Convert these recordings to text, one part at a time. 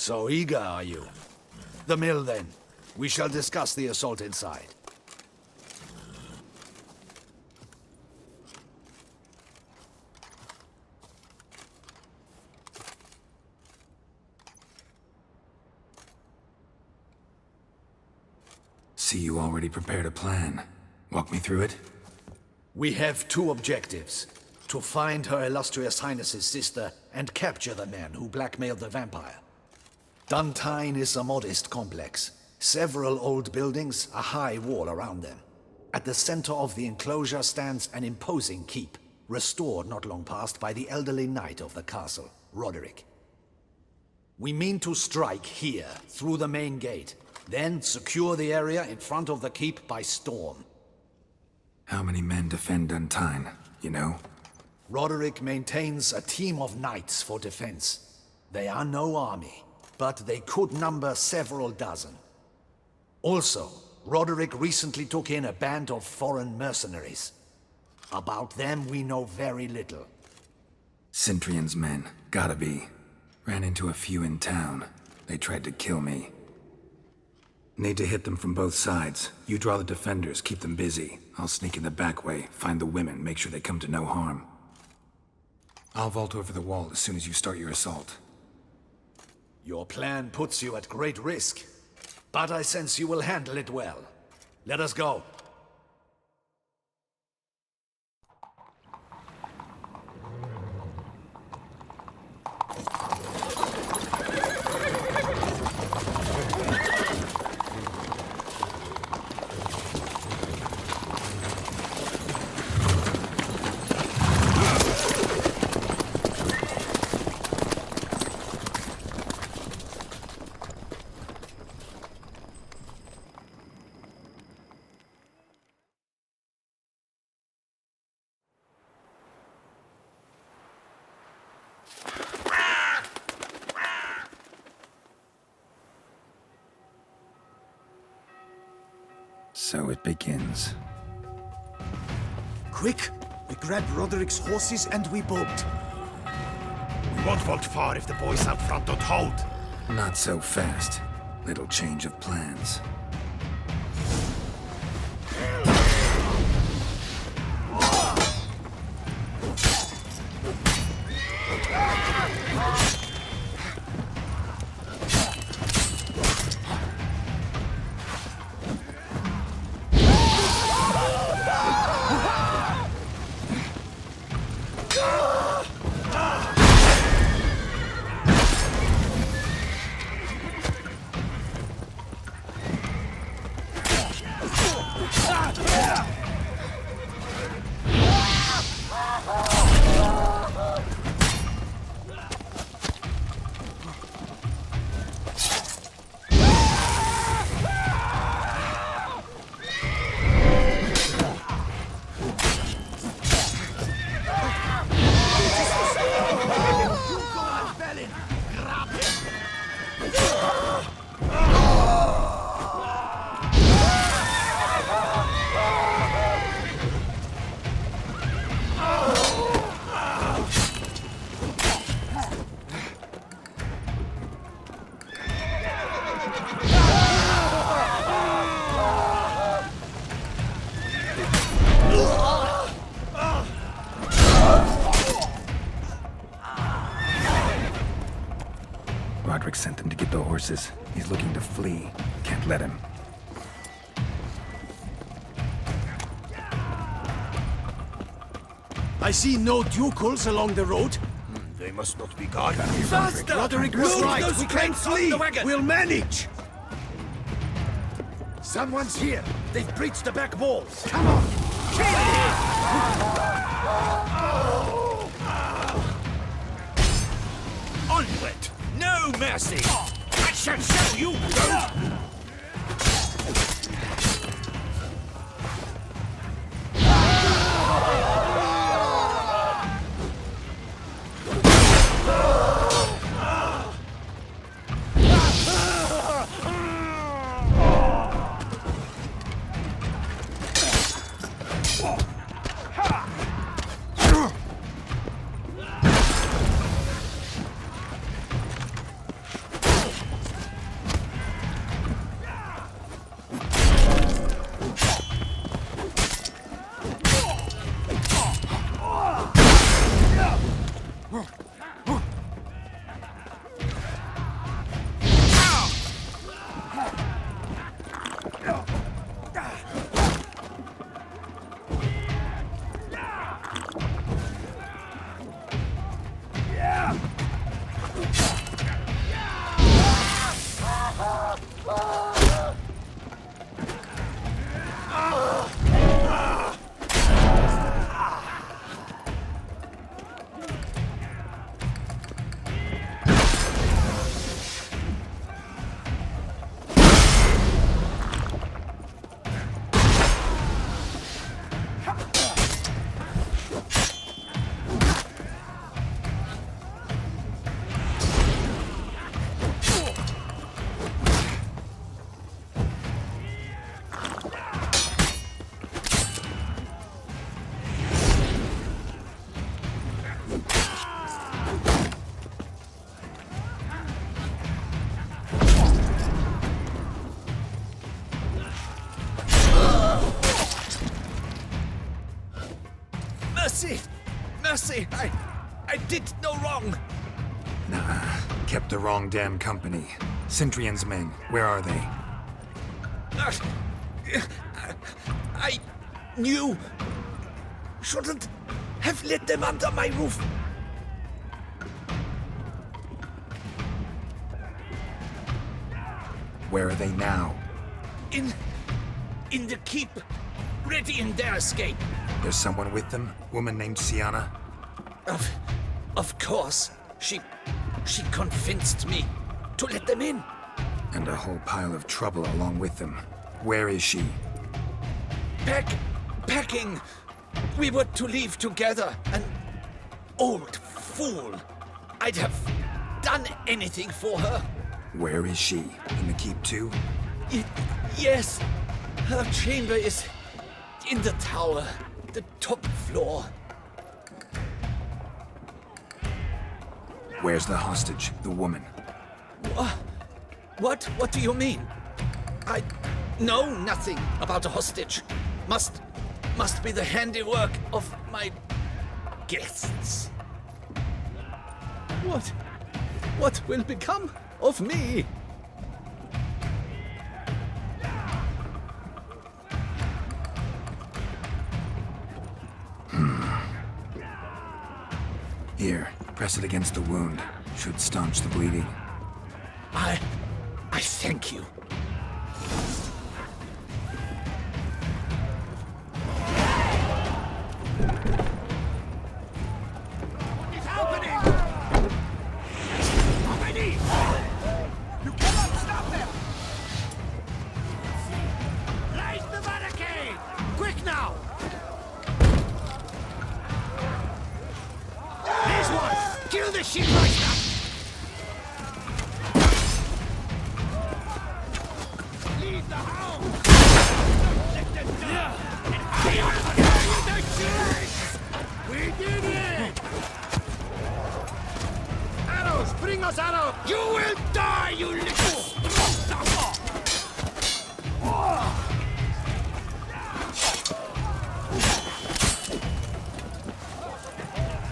So eager, are you? The mill, then. We shall discuss the assault inside. See, you already prepared a plan. Walk me through it? We have two objectives. To find Her Illustrious Highness's sister and capture the man who blackmailed the vampire. Tynne is a modest complex. Several old buildings, a high wall around them. At the center of the enclosure stands an imposing keep, restored not long past by the elderly knight of the castle, Roderick. We mean to strike here, through the main gate, then secure the area in front of the keep by storm. How many men defend Tynne, you know? Roderick maintains a team of knights for defense. They are no army, but they could number several dozen. Also, Roderick recently took in a band of foreign mercenaries. About them we know very little. Cintrian's men, gotta be. Ran into a few in town. They tried to kill me. Need to hit them from both sides. You draw the defenders, keep them busy. I'll sneak in the back way, find the women, make sure they come to no harm. I'll vault over the wall as soon as you start your assault. Your plan puts you at great risk, but I sense you will handle it well. Let us go. So it begins. Quick! We grabbed Roderick's horses and we bolt. We won't vault far if the boys out front don't hold. Not so fast. Little change of plans. Roderick sent them to get the horses. He's looking to flee. Can't let him. I see no ducals along the road. They must not be guarded. Faster! Roderick was right. We can't flee. We'll manage. Someone's here. They've breached the back walls. Come on. Kill him! Onward! No mercy! I shall show you! mercy! I did no wrong! Nah, kept the wrong damn company. Centrion's men, where are they? I knew. Shouldn't have let them under my roof. Where are they now? In the keep, ready in their escape. There's someone with them? Woman named Sienna? Of course. She convinced me to let them in. And a whole pile of trouble along with them. Where is she? Packing. We were to leave together. An old fool. I'd have done anything for her. Where is she? In the keep too? Yes. Her chamber is in the tower. The top floor. Where's the hostage? The woman? What? What do you mean? I know nothing about a hostage. Must be the handiwork of my guests. What will become of me? Here, press it against the wound. Should staunch the bleeding. I thank you. It's happening! On my knees! You cannot stop them! Raise the barricade! Quick now! This one! Kill the shit right now! Leave the house! Let them die! We did it! Arrows! Bring us arrows! You will die, you little...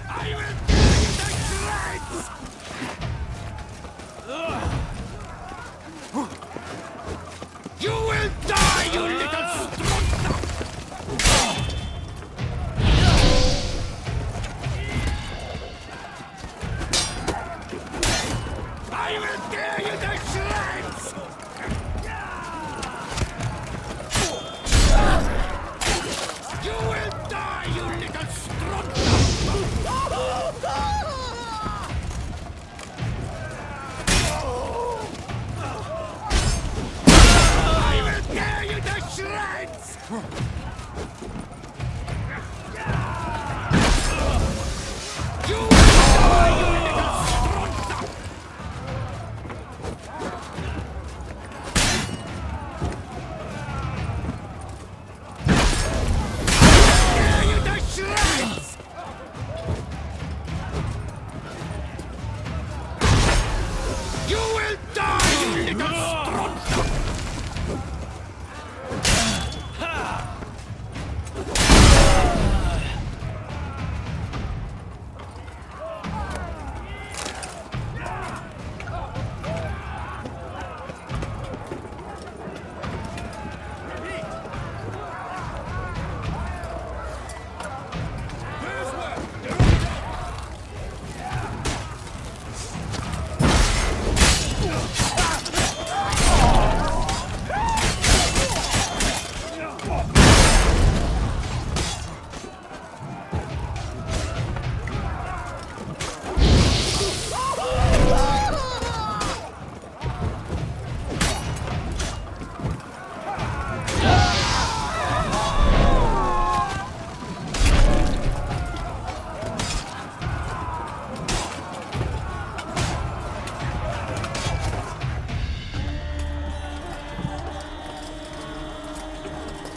I will tear you to shreds! You will die, you little strunter! I will tear you to shreds! You will die, you little strunter! I will tear you to shreds! You will die, you little strunter! Tear you to shreds! You will die, you little strunter!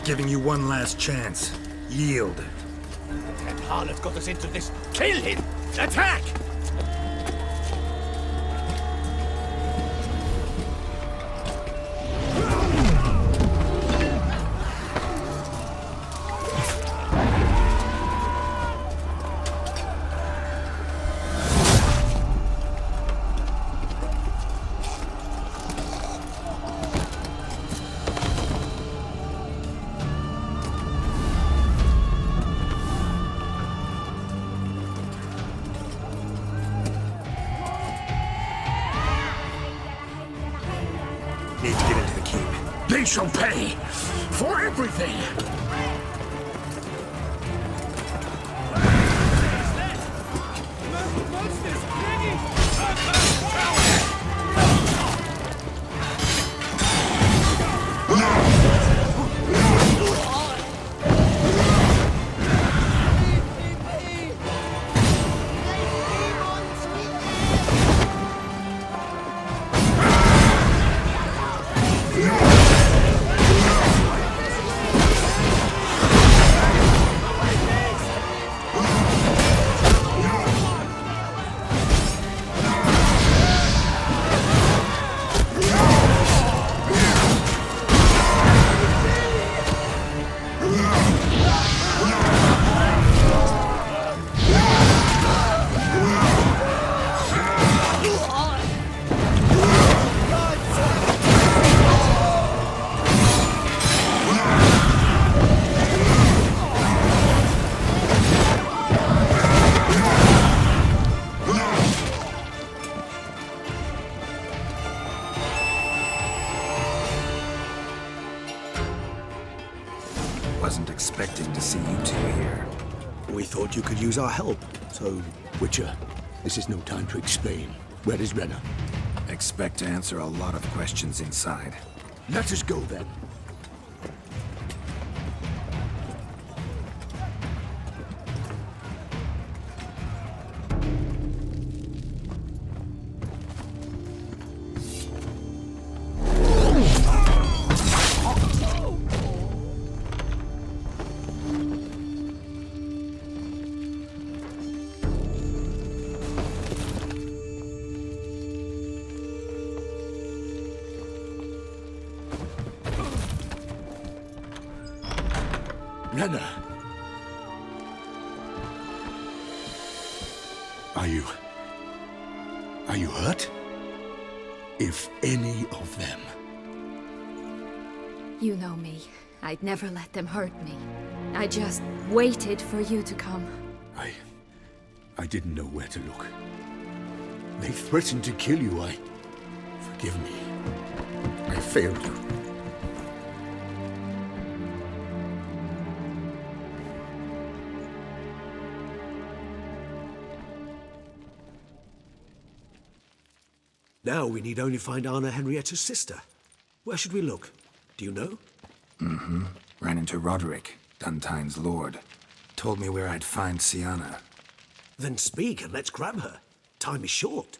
Giving you one last chance. Yield. That harlot got us into this. Kill him! Attack! Need to get into the keep. They shall pay for everything! Wasn't expecting to see you two here. We thought you could use our help, so... Witcher, this is no time to explain. Where is Renna? Expect to answer a lot of questions inside. Let us go then. Renna! Are you hurt? If any of them. You know me. I'd never let them hurt me. I just waited for you to come. I didn't know where to look. They threatened to kill you. Forgive me. I failed you. Now we need only find Anna Henrietta's sister. Where should we look? Do you know? Ran into Roderick, Duntine's lord. Told me where I'd find Sienna. Then speak and let's grab her. Time is short.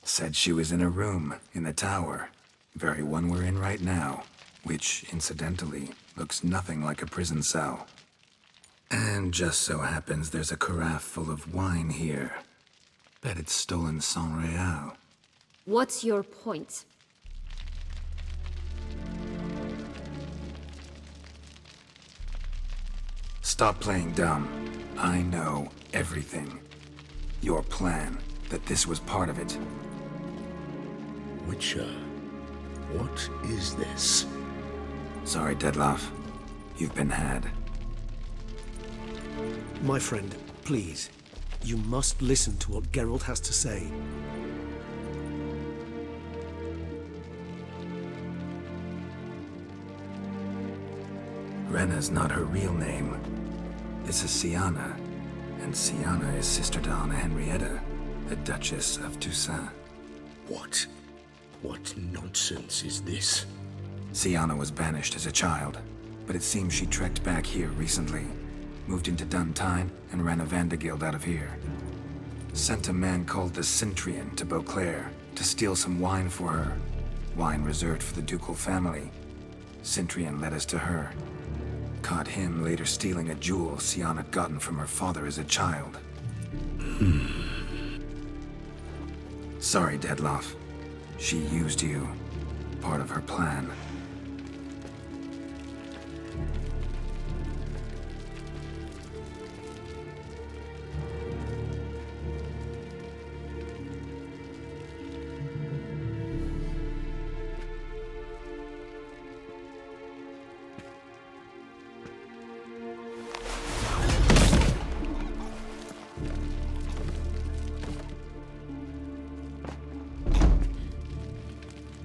Said she was in a room in the tower. Very one we're in right now. Which, incidentally, looks nothing like a prison cell. And just so happens there's a carafe full of wine here. Bet it's stolen San Real. What's your point? Stop playing dumb. I know everything. Your plan, that this was part of it. Witcher, what is this? Sorry, Dettlaff. You've been had. My friend, please. You must listen to what Geralt has to say. Renna's not her real name. This is Sienna, and Sienna is sister to Anna Henrietta, the Duchess of Toussaint. What? What nonsense is this? Sienna was banished as a child, but it seems she trekked back here recently. Moved into Duntyne and ran a Vandergild out of here. Sent a man called the Centrian to Beauclair to steal some wine for her. Wine reserved for the ducal family. Centrian led us to her. Caught him later stealing a jewel Sienna had gotten from her father as a child. Sorry, Dettlaff. She used you. Part of her plan.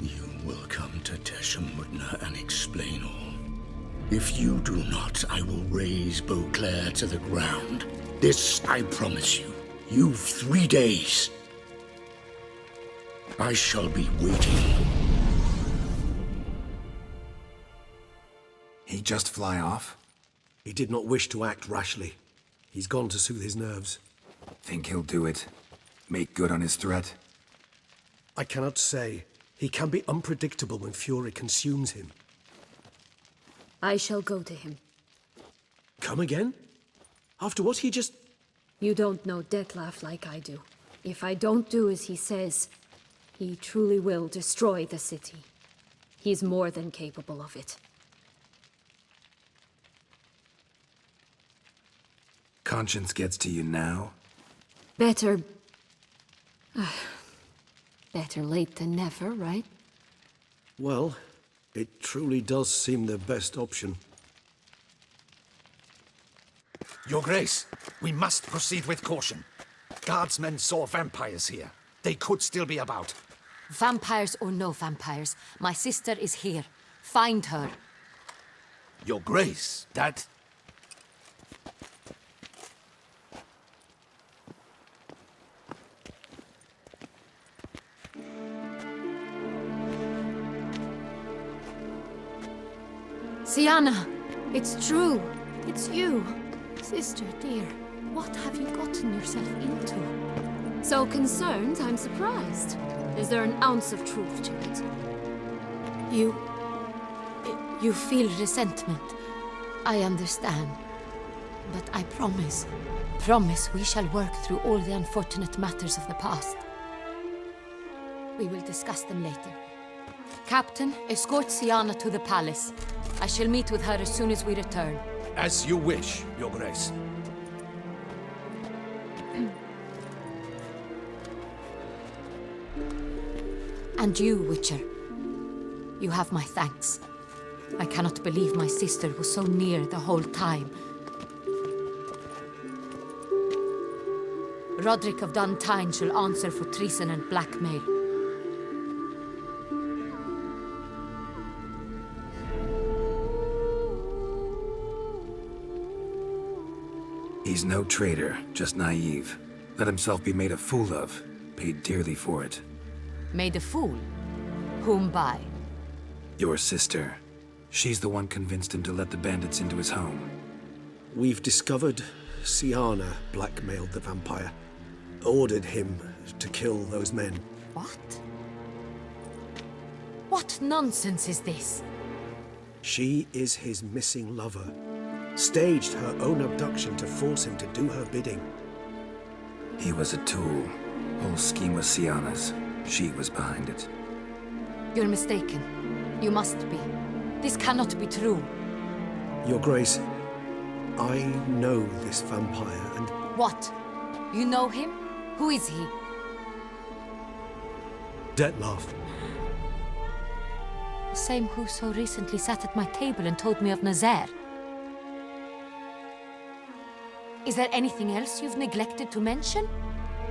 You will return to Teshamudna and explain all. If you do not, I will raze Beauclair to the ground. This I promise you. You've 3 days. I shall be waiting. He just fly off? He did not wish to act rashly. He's gone to soothe his nerves. Think he'll do it? Make good on his threat? I cannot say. He can be unpredictable when fury consumes him. I shall go to him. Come again? After what he just... You don't know Detlef like I do. If I don't do as he says, he truly will destroy the city. He's more than capable of it. Conscience gets to you now? Better... better late than never, right? Well, it truly does seem the best option. Your Grace, we must proceed with caution. Guardsmen saw vampires here. They could still be about. Vampires or no vampires, my sister is here. Find her. Your Grace, that... Sienna! It's true! It's you! Sister dear, what have you gotten yourself into? So concerned, I'm surprised. Is there an ounce of truth to it? You feel resentment. I understand. But I promise we shall work through all the unfortunate matters of the past. We will discuss them later. Captain, escort Sienna to the palace. I shall meet with her as soon as we return. As you wish, Your Grace. And you, Witcher. You have my thanks. I cannot believe my sister was so near the whole time. Roderick of Tynne shall answer for treason and blackmail. He's no traitor, just naive. Let himself be made a fool of. Paid dearly for it. Made a fool? Whom by? Your sister. She's the one convinced him to let the bandits into his home. We've discovered Sienna blackmailed the vampire. Ordered him to kill those men. What? What nonsense is this? She is his missing lover. Staged her own abduction to force him to do her bidding. He was a tool. Whole scheme was Sienna's. She was behind it. You're mistaken. You must be. This cannot be true. Your Grace, I know this vampire and... What? You know him? Who is he? Detlef. The same who so recently sat at my table and told me of Nazaire. Is there anything else you've neglected to mention?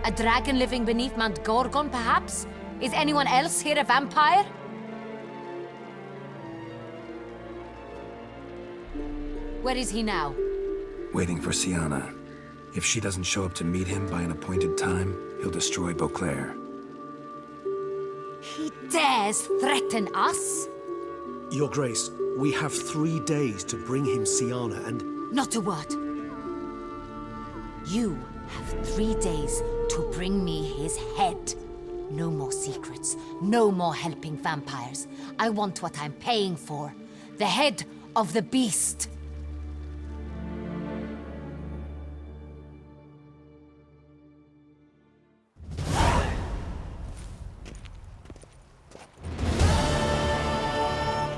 A dragon living beneath Mount Gorgon, perhaps? Is anyone else here a vampire? Where is he now? Waiting for Sienna. If she doesn't show up to meet him by an appointed time, he'll destroy Beauclair. He dares threaten us? Your Grace, we have 3 days to bring him Sienna and... Not a word. You have 3 days to bring me his head. No more secrets. No more helping vampires. I want what I'm paying for. The head of the beast.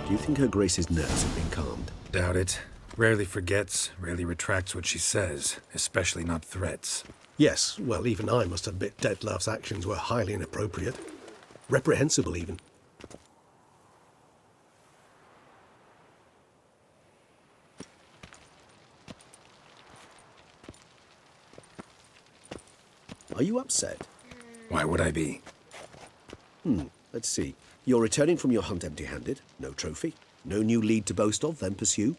Do you think Her Grace's nerves have been calmed? Doubt it. Rarely forgets, rarely retracts what she says, especially not threats. Yes, well, even I must admit Detlef's actions were highly inappropriate. Reprehensible, even. Are you upset? Why would I be? Let's see. You're returning from your hunt empty-handed. No trophy. No new lead to boast of, then pursue.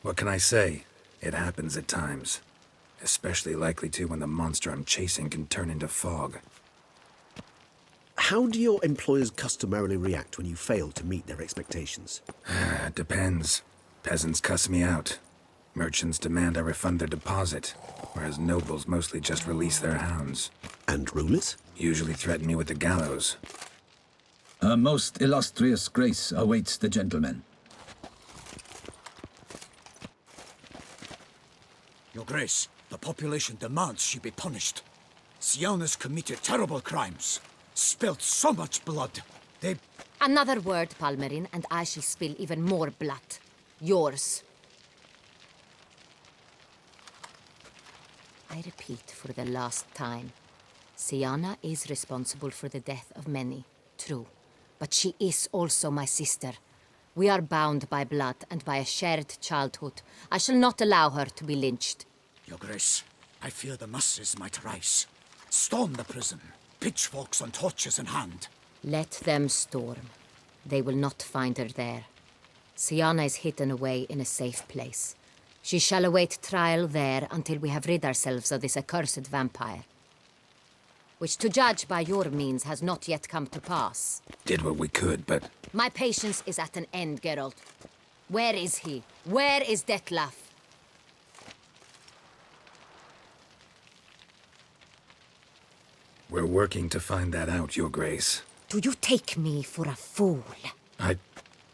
What can I say? It happens at times. Especially likely to when the monster I'm chasing can turn into fog. How do your employers customarily react when you fail to meet their expectations? Depends. Peasants cuss me out. Merchants demand I refund their deposit, whereas nobles mostly just release their hounds. And rulers? Usually threaten me with the gallows. A most illustrious grace awaits the gentleman. Your Grace, the population demands she be punished. Syanna's committed terrible crimes. Spilt so much blood. They... Another word, Palmerin, and I shall spill even more blood. Yours. I repeat for the last time. Syanna is responsible for the death of many, true. But she is also my sister. We are bound by blood and by a shared childhood. I shall not allow her to be lynched. Your Grace, I fear the masses might rise. Storm the prison. Pitchforks and torches in hand. Let them storm. They will not find her there. Syanna is hidden away in a safe place. She shall await trial there until we have rid ourselves of this accursed vampire. Which, to judge by your means, has not yet come to pass. Did what we could, but... My patience is at an end, Geralt. Where is he? Where is Detlef? We're working to find that out, Your Grace. Do you take me for a fool? I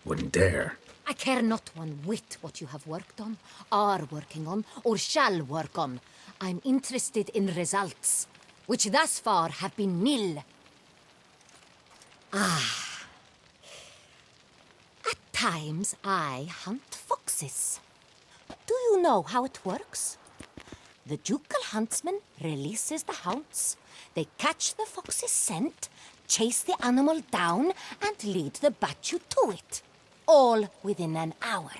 wouldn't dare. I care not one whit what you have worked on, are working on, or shall work on. I'm interested in results, which thus far have been nil. At times I hunt foxes. Do you know how it works? The ducal huntsman releases the hounds. They catch the fox's scent, chase the animal down, and lead the battue to it. All within an hour.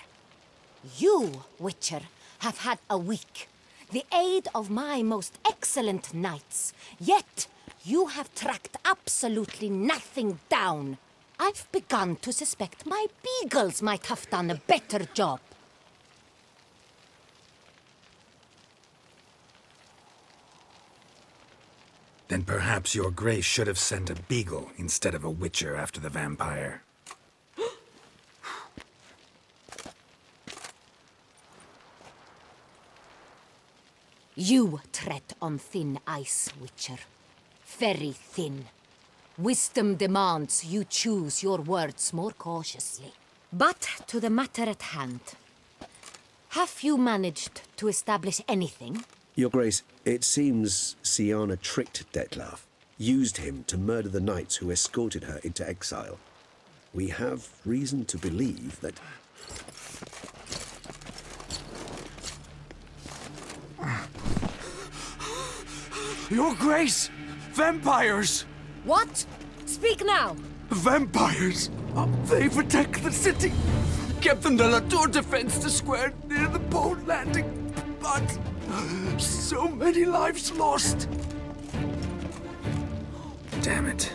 You, Witcher, have had a week. The aid of my most excellent knights. Yet, you have tracked absolutely nothing down. I've begun to suspect my beagles might have done a better job. Then perhaps Your Grace should have sent a beagle instead of a witcher after the vampire. You tread on thin ice, Witcher. Very thin. Wisdom demands you choose your words more cautiously. But to the matter at hand. Have you managed to establish anything? Your Grace, it seems Syanna tricked Detlef, used him to murder the knights who escorted her into exile. We have reason to believe that... Your Grace! Vampires! What? Speak now! Vampires! They protect the city! Captain de la Tour defends the square near the boat landing, but... so many lives lost! Damn it.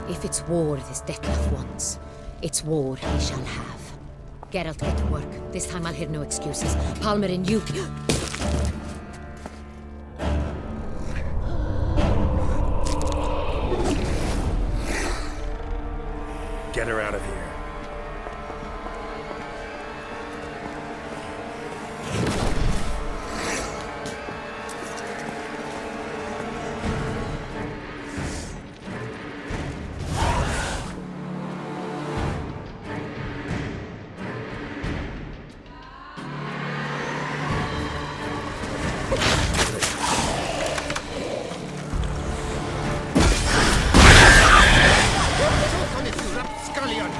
If it's war this Detlef wants, it's war he shall have. Geralt, get to work. This time I'll hear no excuses. Palmerin, you... Get her out of here. Scullion!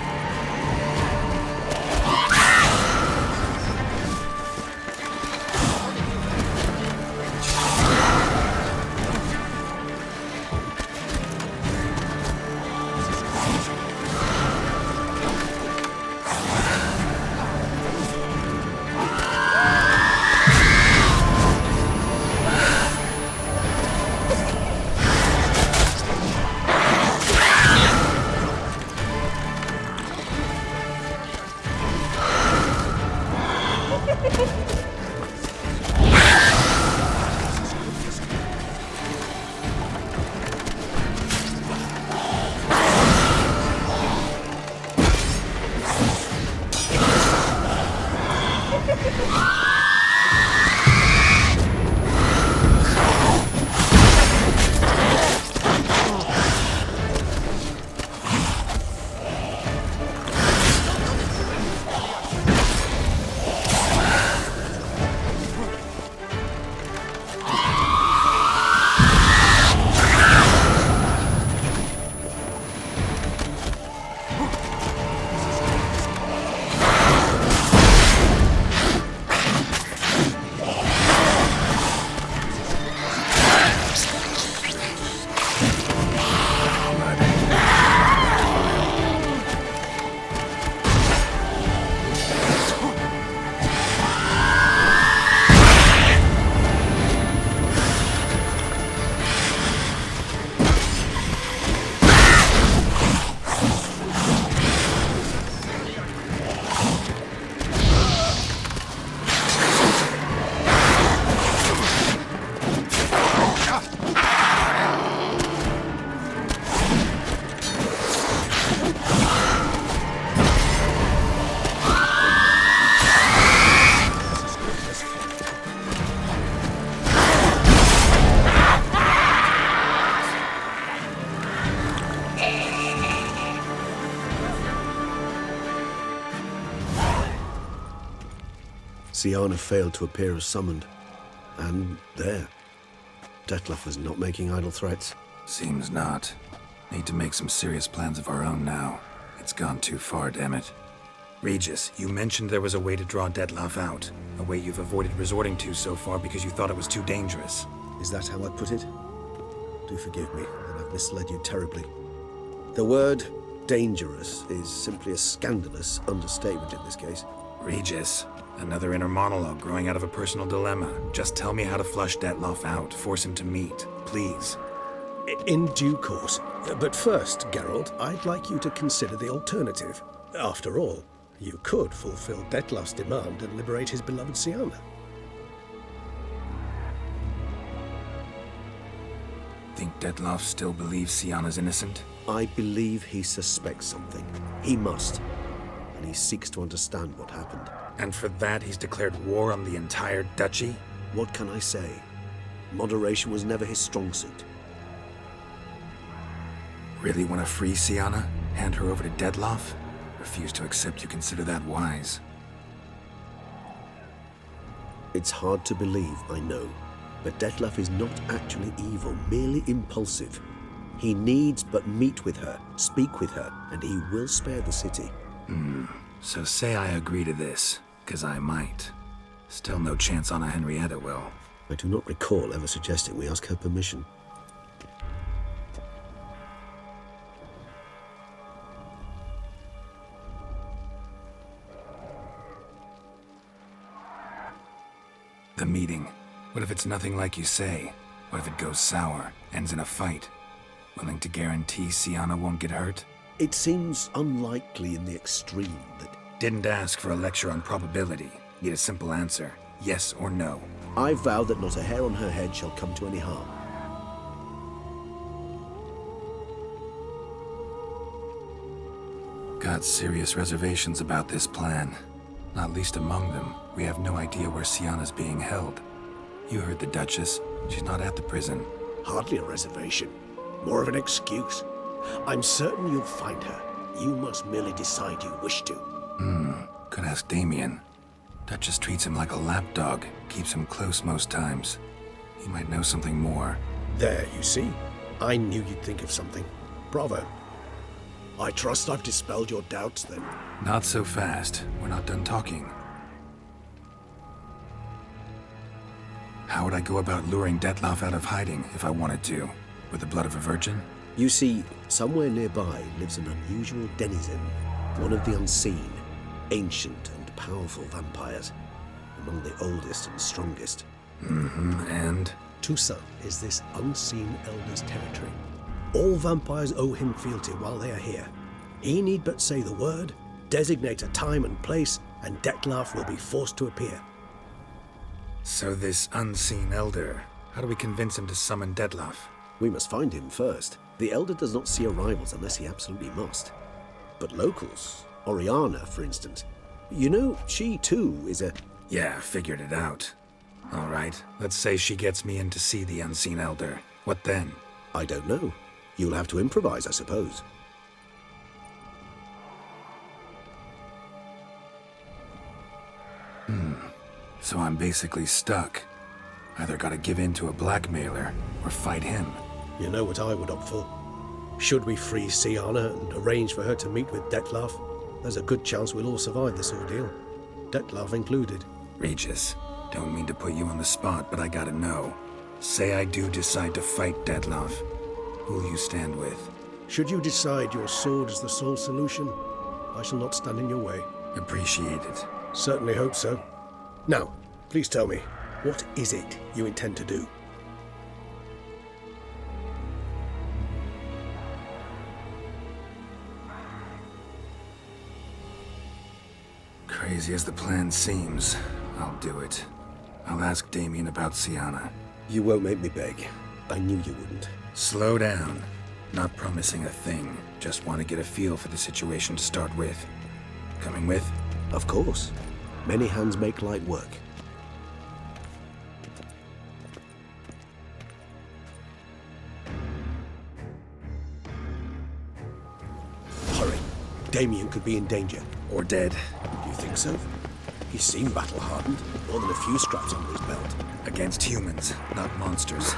Siana failed to appear as summoned. And there. Detlef was not making idle threats. Seems not. Need to make some serious plans of our own now. It's gone too far, damn it. Regis, you mentioned there was a way to draw Detlef out. A way you've avoided resorting to so far because you thought it was too dangerous. Is that how I put it? Do forgive me that I've misled you terribly. The word dangerous is simply a scandalous understatement in this case. Regis, another inner monologue growing out of a personal dilemma. Just tell me how to flush Detlef out, force him to meet, please. In due course. But first, Geralt, I'd like you to consider the alternative. After all, you could fulfill Detlef's demand and liberate his beloved Siana. Think Detlef still believes Siana's innocent? I believe he suspects something. He must. And he seeks to understand what happened. And for that, he's declared war on the entire duchy? What can I say? Moderation was never his strong suit. Really want to free Siana? Hand her over to Detlef? Refuse to accept you consider that wise. It's hard to believe, I know. But Detlef is not actually evil, merely impulsive. He needs but meet with her, speak with her, and he will spare the city. So say I agree to this, 'cause I might. Still no chance Anna Henrietta will. I do not recall ever suggesting we ask her permission. The meeting. What if it's nothing like you say? What if it goes sour, ends in a fight? Willing to guarantee Siana won't get hurt? It seems unlikely in the extreme that... Didn't ask for a lecture on probability. Need a simple answer. Yes or no. I vow that not a hair on her head shall come to any harm. Got serious reservations about this plan. Not least among them, we have no idea where Siana's being held. You heard the Duchess. She's not at the prison. Hardly a reservation. More of an excuse. I'm certain you'll find her. You must merely decide you wish to. Could ask Damien. Duchess treats him like a lapdog. Keeps him close most times. He might know something more. There, you see? I knew you'd think of something. Bravo. I trust I've dispelled your doubts, then. Not so fast. We're not done talking. How would I go about luring Detlef out of hiding if I wanted to? With the blood of a virgin? You see, somewhere nearby lives an unusual denizen, one of the unseen, ancient and powerful vampires, among the oldest and strongest. And? Toussaint is this unseen elder's territory. All vampires owe him fealty while they are here. He need but say the word, designate a time and place, and Detlef will be forced to appear. So this unseen elder, how do we convince him to summon Detlef? We must find him first. The elder does not see arrivals unless he absolutely must. But locals, Oriana, for instance, you know, she too is a... Yeah, figured it out. All right, let's say she gets me in to see the unseen elder. What then? I don't know. You'll have to improvise, I suppose. So I'm basically stuck. Either gotta give in to a blackmailer, or fight him. You know what I would opt for. Should we free Siana and arrange for her to meet with Detlef, there's a good chance we'll all survive this ordeal. Detlef included. Regis, don't mean to put you on the spot, but I gotta know. Say I do decide to fight Detlef. Who'll you stand with? Should you decide your sword is the sole solution, I shall not stand in your way. Appreciate it. Certainly hope so. Now, please tell me, what is it you intend to do? Crazy as the plan seems, I'll do it. I'll ask Damien about Siana. You won't make me beg. I knew you wouldn't. Slow down. Not promising a thing. Just want to get a feel for the situation to start with. Coming with? Of course. Many hands make light work. Hurry. Damien could be in danger. Or dead. Do you think so? He seemed battle-hardened, more than a few scraps under his belt. Against humans, not monsters.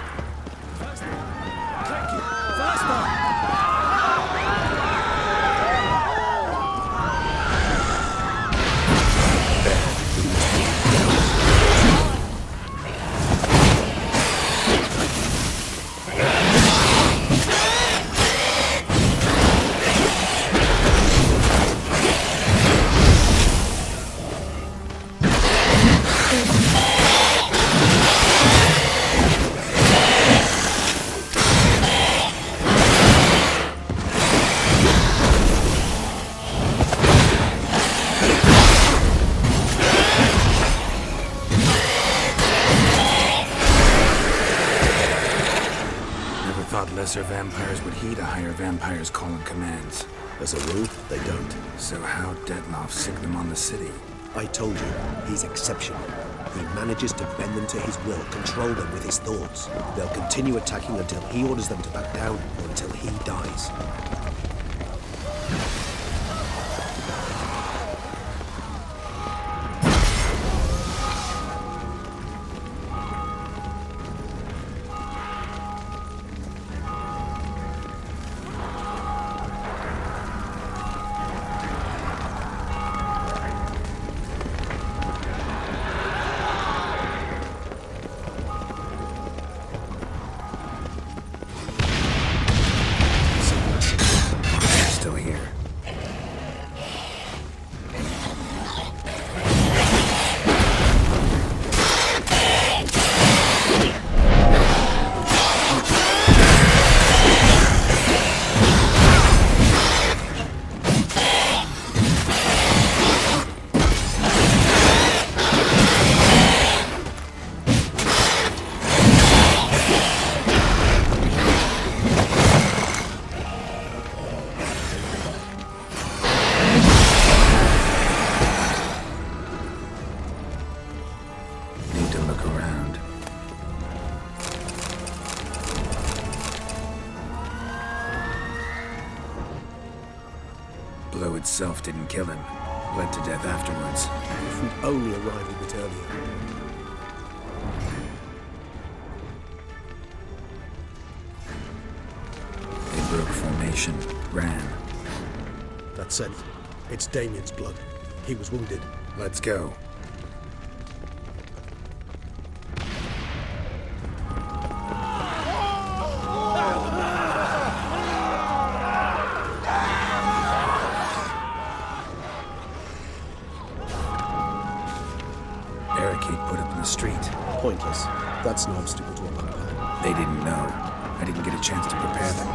Lesser vampires would heed a higher vampire's call and commands. As a rule, they don't. So how Detloff sick them on the city? I told you, he's exceptional. He manages to bend them to his will, control them with his thoughts. They'll continue attacking until he orders them to back down, or until he dies. Itself didn't kill him. Bled to death afterwards. If we'd only arrived a bit earlier. They broke formation, ran. That's it. It's Damien's blood. He was wounded. Let's go. Pointless. That's no obstacle to a vampire. They didn't know. I didn't get a chance to prepare them.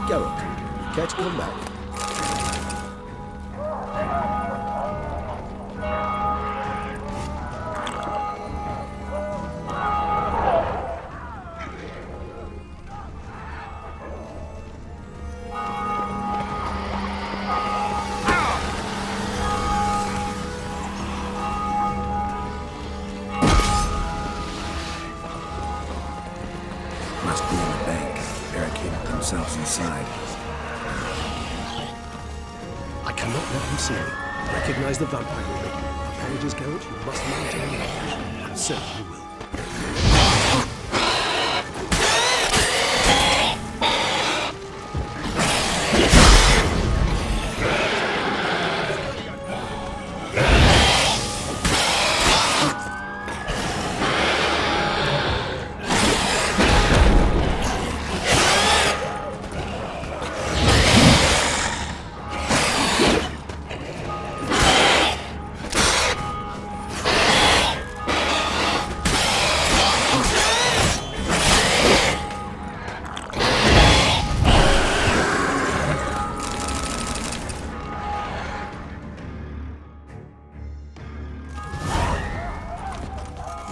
Geralt, care to come back? Must be in the bank, barricaded themselves inside. I cannot let them see me. Recognize the vampire in me. Apologies, Geralt, you must maintain your ambush. I'm certain you will.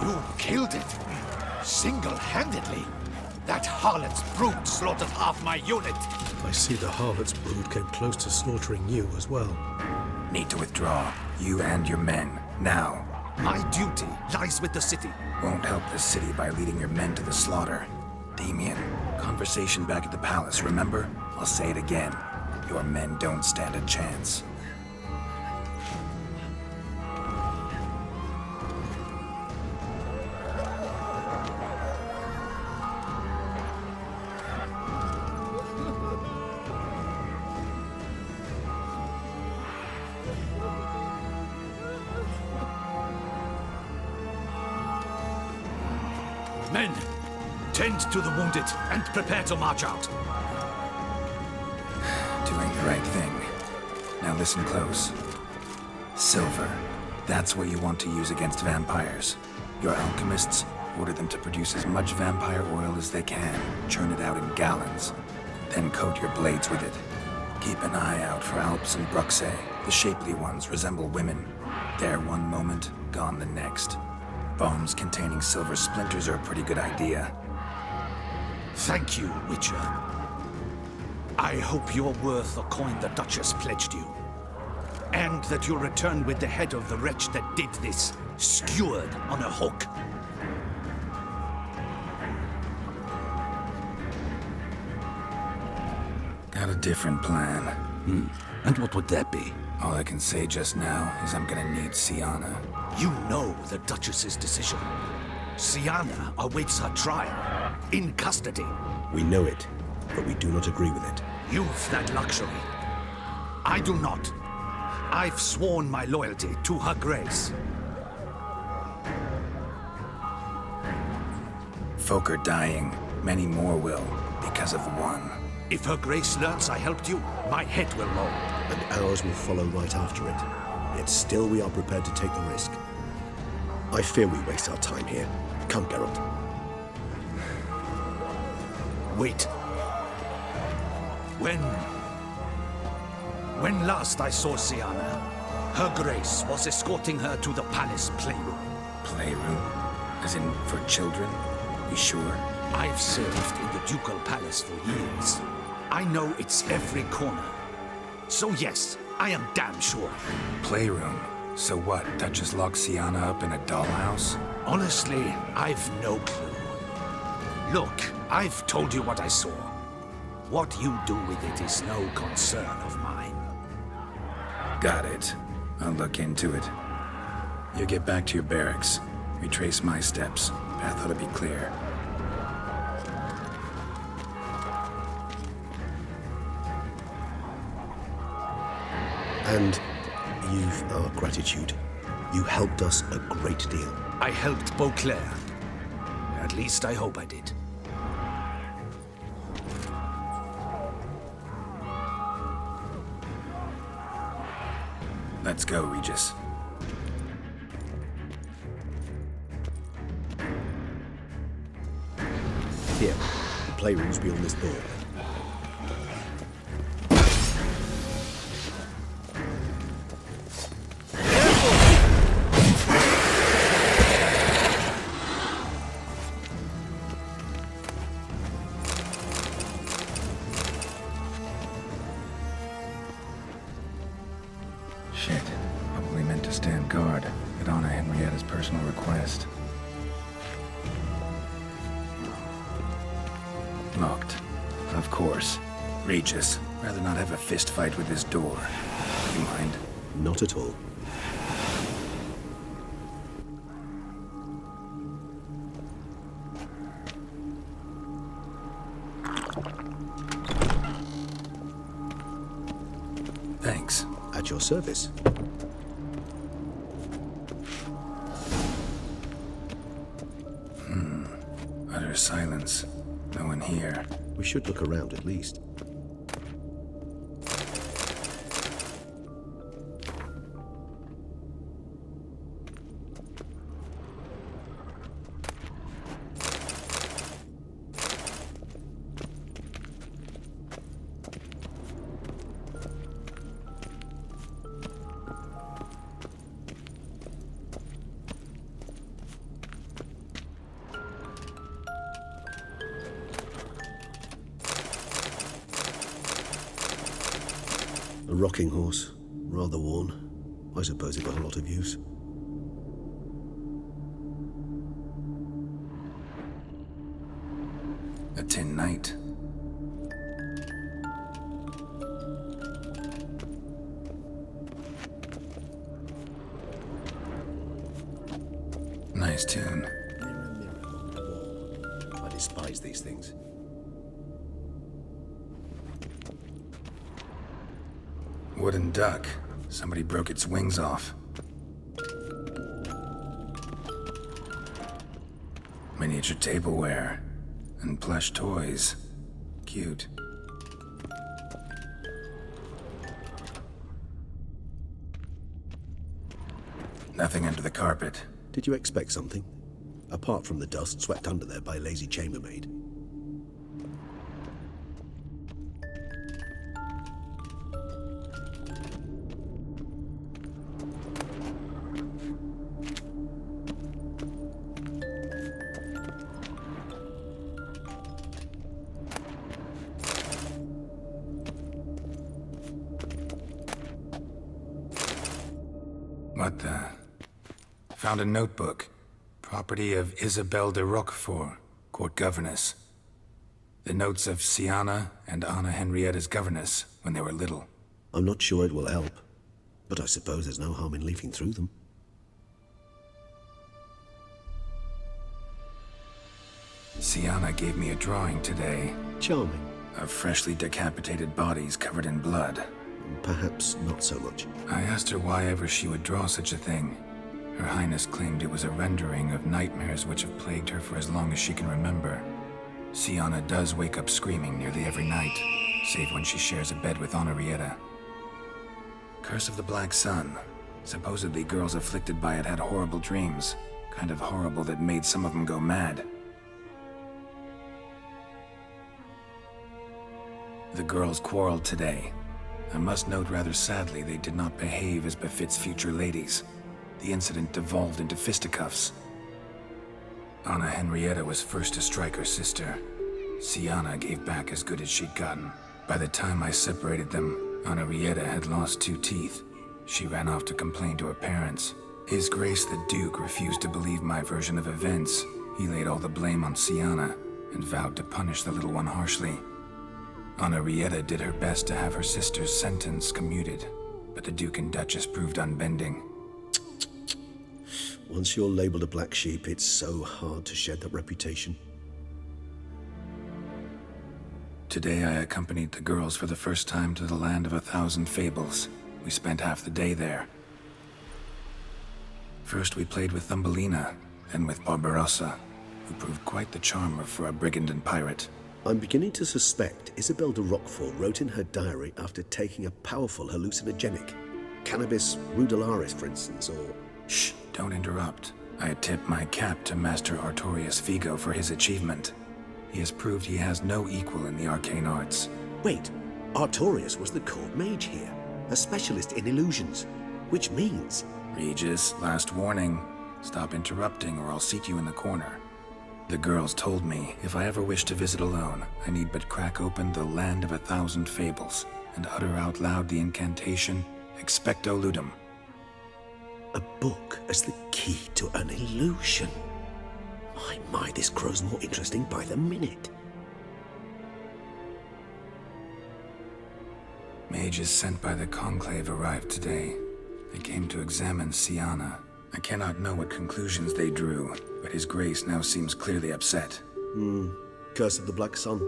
You killed it! Single-handedly! That harlot's brood slaughtered half my unit! I see the harlot's brood came close to slaughtering you as well. Need to withdraw. You and your men. Now. My duty lies with the city. Won't help the city by leading your men to the slaughter. Damien, conversation back at the palace, remember? I'll say it again. Your men don't stand a chance. Men, tend to the wounded and prepare to march out. Doing the right thing. Now listen close. Silver. That's what you want to use against vampires. Your alchemists order them to produce as much vampire oil as they can. Churn it out in gallons. Then coat your blades with it. Keep an eye out for Alps and Bruxae. The shapely ones resemble women. There one moment, gone the next. Bombs containing silver splinters are a pretty good idea. Thank you, Witcher. I hope you're worth the coin the Duchess pledged you. And that you'll return with the head of the wretch that did this, skewered on a hook. Got a different plan. And what would that be? All I can say just now is I'm gonna need Sienna. You know the Duchess's decision. Sienna awaits her trial, in custody. We know it, but we do not agree with it. You've that luxury. I do not. I've sworn my loyalty to Her Grace. Folk are dying. Many more will, because of one. If Her Grace learns I helped you, my head will roll. And ours will follow right after it. Yet still we are prepared to take the risk. I fear we waste our time here. Come, Geralt. Wait. When last I saw Sienna, Her Grace was escorting her to the palace playroom. Playroom? As in, for children? You sure? I've served in the ducal palace for years. I know its every corner. So yes, I am damn sure. Playroom? So what, Duchess locked Sienna up in a dollhouse? Honestly, I've no clue. Look, I've told you what I saw. What you do with it is no concern of mine. Got it. I'll look into it. You get back to your barracks. Retrace my steps. Path ought to be clear. And you've our gratitude. You helped us a great deal. I helped Beauclair. At least I hope I did. Let's go, Regis. Here, the playroom's beyond this door. Shit. Probably meant to stand guard at honor Henrietta's personal request. Locked. Of course. Regis. Rather not have a fist fight with this door. You mind? Not at all. Thanks. At your service. Utter silence. No one here. We should look around at least. A rocking horse, rather worn. I suppose it got a lot of use. A tin knight. Nice tune. Mirror, mirror on the wall. I despise these things. Wooden duck. Somebody broke its wings off. Miniature tableware. And plush toys. Cute. Nothing under the carpet. Did you expect something? Apart from the dust swept under there by a lazy chambermaid. What the? Found a notebook. Property of Isabelle de Roquefort, court governess. The notes of Siana and Anna Henrietta's governess when they were little. I'm not sure it will help, but I suppose there's no harm in leafing through them. Siana gave me a drawing today. Charming. Of freshly decapitated bodies covered in blood. Perhaps not so much. I asked her why ever she would draw such a thing. Her Highness claimed it was a rendering of nightmares which have plagued her for as long as she can remember. Siana does wake up screaming nearly every night, save when she shares a bed with Henrietta. Curse of the Black Sun. Supposedly girls afflicted by it had horrible dreams. Kind of horrible that made some of them go mad. The girls quarreled today. I must note rather sadly they did not behave as befits future ladies. The incident devolved into fisticuffs. Anna Henrietta was first to strike her sister. Siana gave back as good as she'd gotten. By the time I separated them, Henrietta had lost 2 teeth. She ran off to complain to her parents. His Grace the Duke refused to believe my version of events. He laid all the blame on Siana and vowed to punish the little one harshly. Henrietta did her best to have her sister's sentence commuted, but the Duke and Duchess proved unbending. Once you're labeled a black sheep, it's so hard to shed that reputation. Today I accompanied the girls for the first time to the land of 1,000 fables. We spent half the day there. First we played with Thumbelina, then with Barbarossa, who proved quite the charmer for a brigand and pirate. I'm beginning to suspect Isabel de Roquefort wrote in her diary after taking a powerful hallucinogenic. Cannabis rudelaris, for instance, or... Shh, don't interrupt. I tip my cap to Master Artorius Vigo for his achievement. He has proved he has no equal in the arcane arts. Wait, Artorius was the court mage here, a specialist in illusions, which means... Regis, last warning. Stop interrupting or I'll seat you in the corner. The girls told me if I ever wish to visit alone, I need but crack open the Land of 1,000 Fables and utter out loud the incantation, Expecto Ludum. A book as the key to an illusion. My, this grows more interesting by the minute. Mages sent by the Conclave arrived today. They came to examine Siana. I cannot know what conclusions they drew, but His Grace now seems clearly upset. Curse of the Black Sun.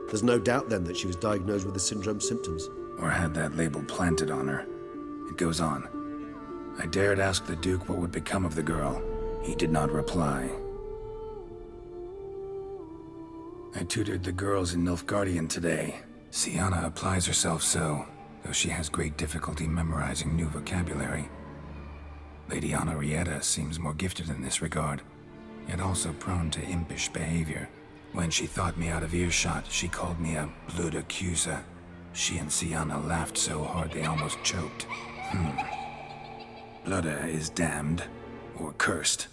There's no doubt then that she was diagnosed with the syndrome symptoms. Or had that label planted on her. It goes on. I dared ask the Duke what would become of the girl. He did not reply. I tutored the girls in Nilfgaardian today. Siana applies herself so, though she has great difficulty memorizing new vocabulary. Lady Henrietta seems more gifted in this regard, yet also prone to impish behavior. When she thought me out of earshot, she called me a blood accuser. She and Siana laughed so hard they almost choked. Blooda is damned, or cursed.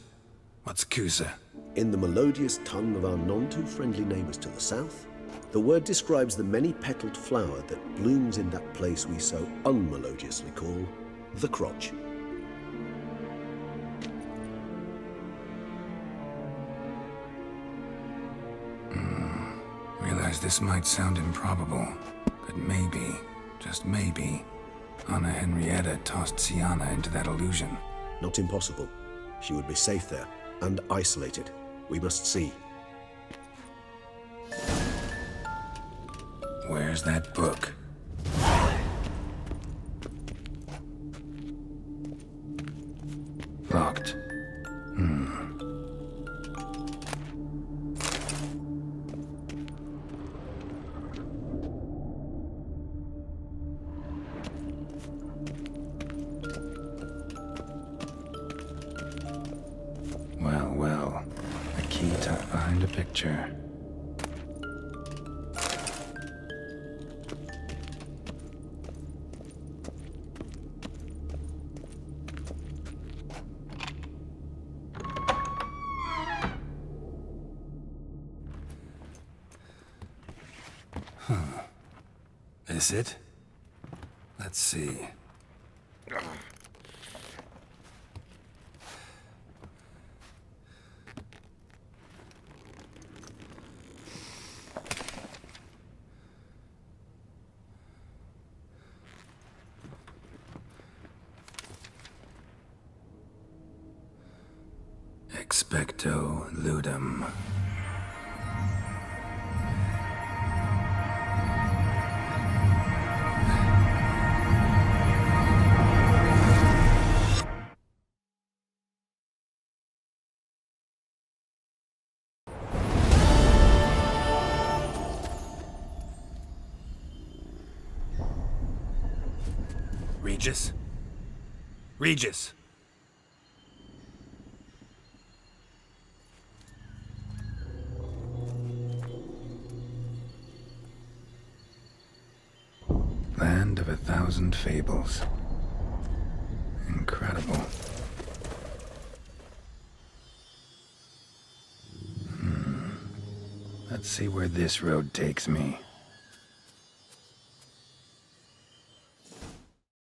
What's Cusa? In the melodious tongue of our none-too-friendly neighbors to the south, the word describes the many-petaled flower that blooms in that place we so unmelodiously call the crotch. Realize this might sound improbable, but maybe, just maybe, Anna Henrietta tossed Siana into that illusion. Not impossible. She would be safe there, and isolated. We must see. Where's that book? Locked. Well. A key tucked behind a picture. Is it? Let's see. Expecto Ludum. Regis? Regis! Land of 1,000 Fables. Incredible. Let's see where this road takes me.